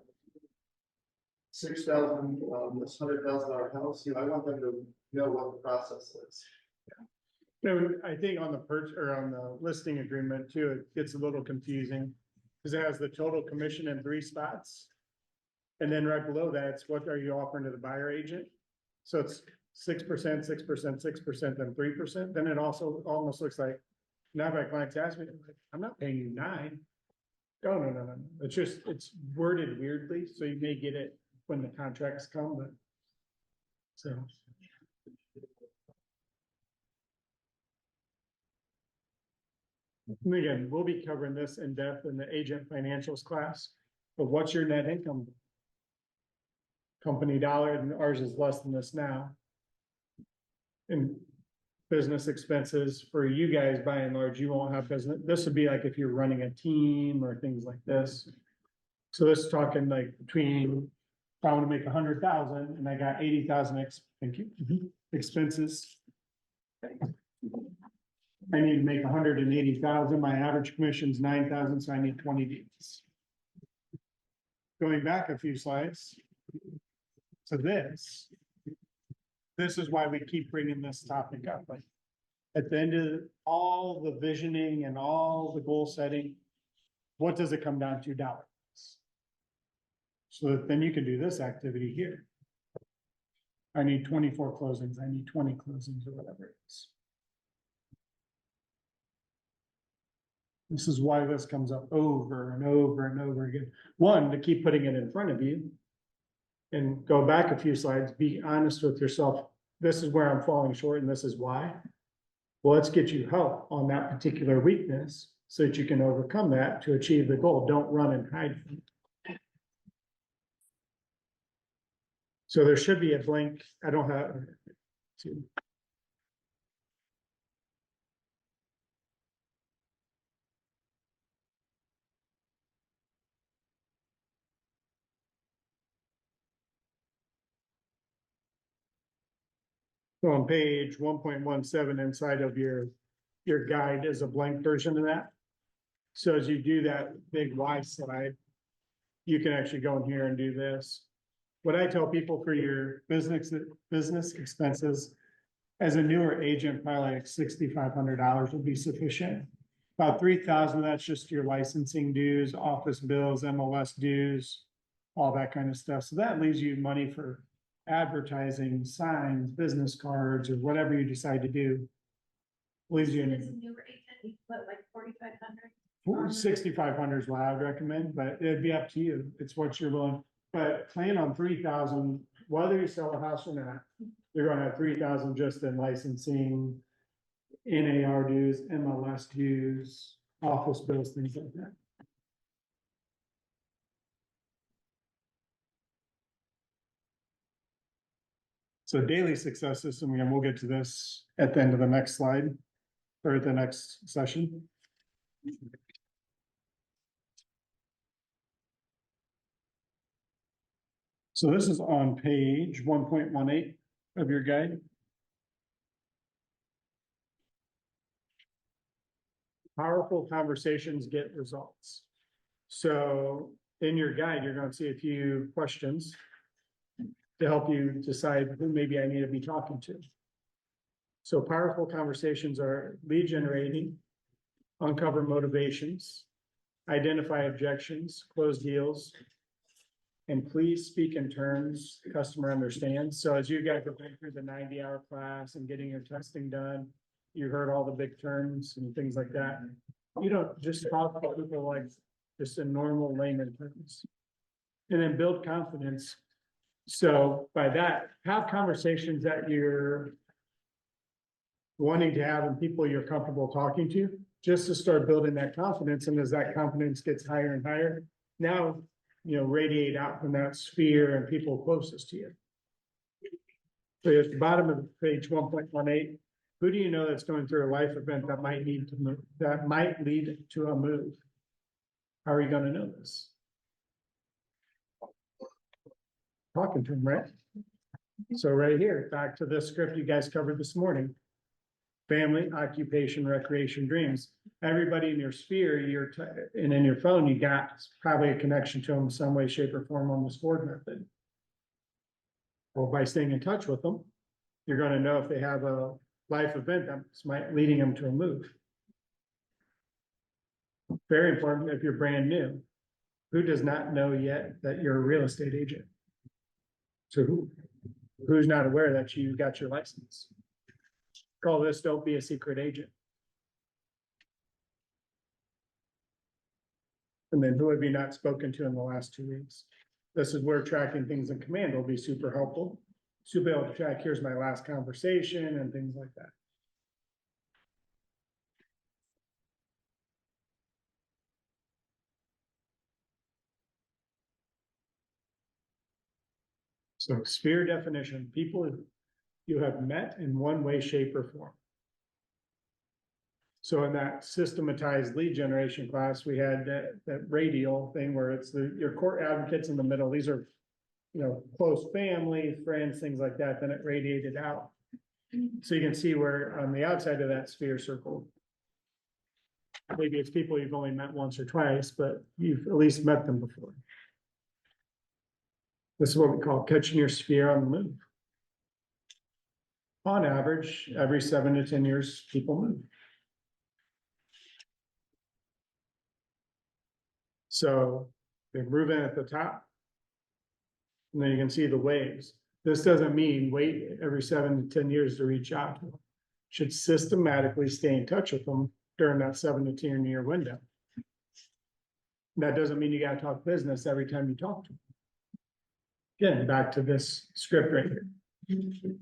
6,000, this $100,000 house, you know, I want them to know what the process is. no, I think on the or on the listing agreement too, it gets a little confusing. Cause it has the total commission in 3 spots. And then right below that, it's what are you offering to the buyer agent? So it's 6%, 6%, 6%, then 3%, then it also almost looks like, now my clients ask me, I'm not paying you 9. Oh, no. It's just, it's worded weirdly, so you may get it when the contracts come, but. So. And again, we'll be covering this in depth in the agent financials class, but what's your net income? Company dollar, and ours is less than this now. And business expenses for you guys, by and large, you won't have business. This would be like if you're running a team or things like this. So this is talking like between, if I want to make 100,000 and I got 80,000 thank you, expenses. I need to make 180,000. My average commission is 9,000, so I need 20 deals. Going back a few slides to this. This is why we keep bringing this topic up. Like at the end of all the visioning and all the goal setting, what does it come down to? Dollars. So that then you can do this activity here. I need 24 closings. I need 20 closings or whatever it is. This is why this comes up over and over and over again. One, to keep putting it in front of you. And go back a few slides, be honest with yourself. This is where I'm falling short and this is why. Well, let's get you help on that particular weakness so that you can overcome that to achieve the goal. Don't run and hide from it. So there should be a blank. I don't have. So on page 1.17 inside of your guide is a blank version of that. So as you do that big Y slide, you can actually go in here and do this. What I tell people for your business expenses, as a newer agent, probably like $6,500 would be sufficient. About 3,000, that's just your licensing dues, office bills, MLS dues, all that kind of stuff. So that leaves you money for advertising, signs, business cards, or whatever you decide to do. Leaves you As a in newer agent, you put like 4,500. 6,500 is what I would recommend, but it'd be up to you. It's what you're willing. But plan on 3,000, whether you sell a house or not, you're gonna have 3,000 just in licensing, NAR dues, MLS dues, office bills, things like that. So daily success system, and we'll get to this at the end of the next slide, or at the next session. So this is on page 1.18 of your guide. Powerful conversations get results. So in your guide, you're going to see a few questions to help you decide who maybe I need to be talking to. So powerful conversations are lead generating, uncover motivations, identify objections, close deals, and please speak in terms the customer understands. So as you guys are going through the 90-hour class and getting your testing done, you heard all the big terms and things like that. You don't just talk to people like just in normal layman terms. And then build confidence. So by that, have conversations that you're wanting to have and people you're comfortable talking to, just to start building that confidence. And as that confidence gets higher and higher, now, radiate out from that sphere and people closest to you. So at the bottom of page 1.18, who do you know that's going through a life event that might need to move, that might lead to a move? How are you going to know this? Talking to them, right? So right here, back to this script you guys covered this morning. Family, occupation, recreation, dreams. Everybody in your sphere, and in your phone, you got probably a connection to them in some way, shape, or form on this board method. Well, by staying in touch with them, you're going to know if they have a life event that's leading them to a move. Very important if you're brand new. Who does not know yet that you're a real estate agent? So who's not aware that you got your license? Call this, don't be a secret agent. And then who have you not spoken to in the last 2 weeks? This is where tracking things in command will be super helpful. So you'll be able to track, here's my last conversation and things like that. So sphere definition, people you have met in one way, shape, or form. So in that systematized lead generation class, we had that radial thing where it's your core advocates in the middle. These are, close family, friends, things like that. Then it radiated out. So you can see where on the outside of that sphere circle, maybe it's people you've only met once or twice, but you've at least met them before. This is what we call catching your sphere on the move. On average, every 7 to 10 years, people move. So they're moving at the top. And then you can see the waves. This doesn't mean wait every 7 to 10 years to reach out to them. Should systematically stay in touch with them during that 7 to 10 year window. That doesn't mean you got to talk business every time you talk to them. Again, back to this script right here.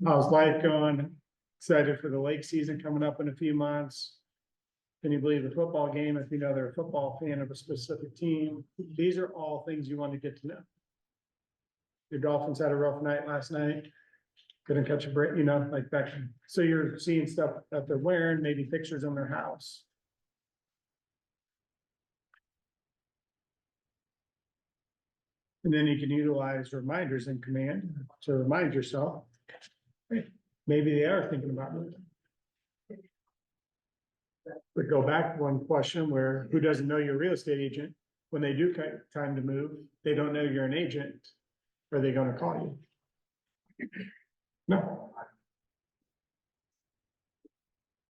How's life going? Excited for the lake season coming up in a few months. Can you believe the football game if you know they're a football fan of a specific team? These are all things you want to get to know. Your Dolphins had a rough night last night. Couldn't catch a break, like that. So you're seeing stuff that they're wearing, maybe pictures in their house. And then you can utilize reminders in command to remind yourself, hey, maybe they are thinking about moving. But go back to one question where who doesn't know you're a real estate agent? When they do time to move, they don't know you're an agent. Are they going to call you? No.